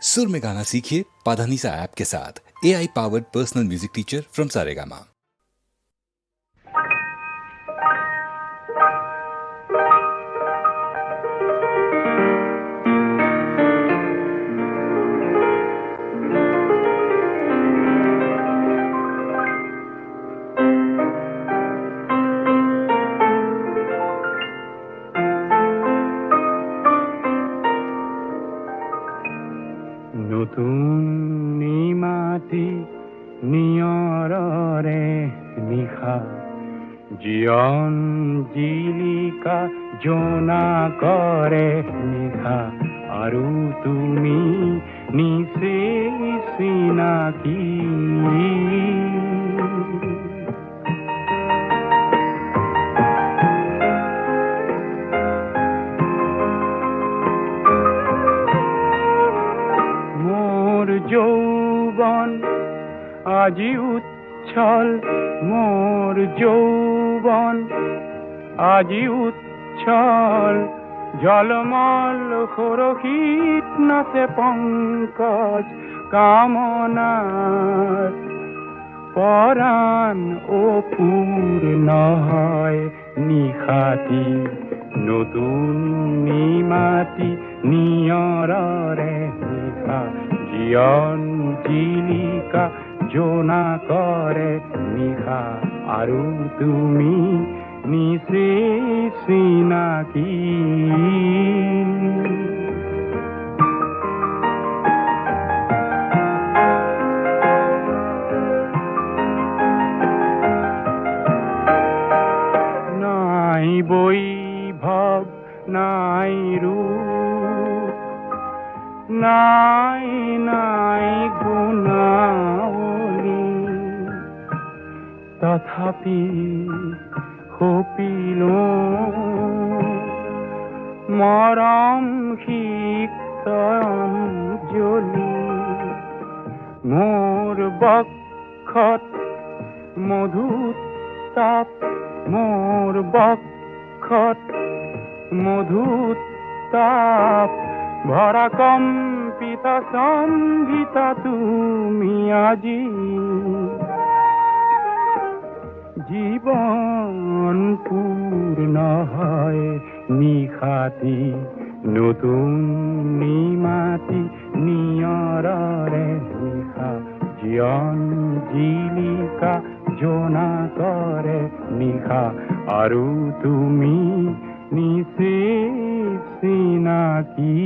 सुर में गाना सीखिए पाधानीसा ऐप के साथ। AI powered personal music teacher from Saregama. নতুন নিমাতি নিয়ৰৰে নিশা জীৱন জিলিকা জোনা কৰে নিশা আৰু তুমি নিচে চিনাকি যৌবন আজি উচ্ছল মোৰ যৌবন আজি উচ্ছল জলমল সৰসীত নাচে পংকজ কামনাৰ পৰাণ অপূৰ্ণ হয় নিশাতি নতুন নিমাতি নিয়ৰৰে নিশা জীৱন জিলিকা জোনা কৰে নিশা আৰু তুমি নিচে চিনাকি নাই বৈভৱ নাই ৰূপ নাই নাই গুণাৱলী তথাপি সপিলো মৰম সিক্ত অঞ্জলি মোৰ বক্ষত মধুতাপ মোৰ বক্ষত মধুতাপ ভৰা কম্পিতা সম্ভিতা তুমি আজি জীবন পূৰ্ণ হয় নিশাতি নতুন নিমাতি নিয়ৰৰে নিশা জীৱন জিলিকা জোনা কৰে নিশা আৰু তুমি নিচে চিনাকি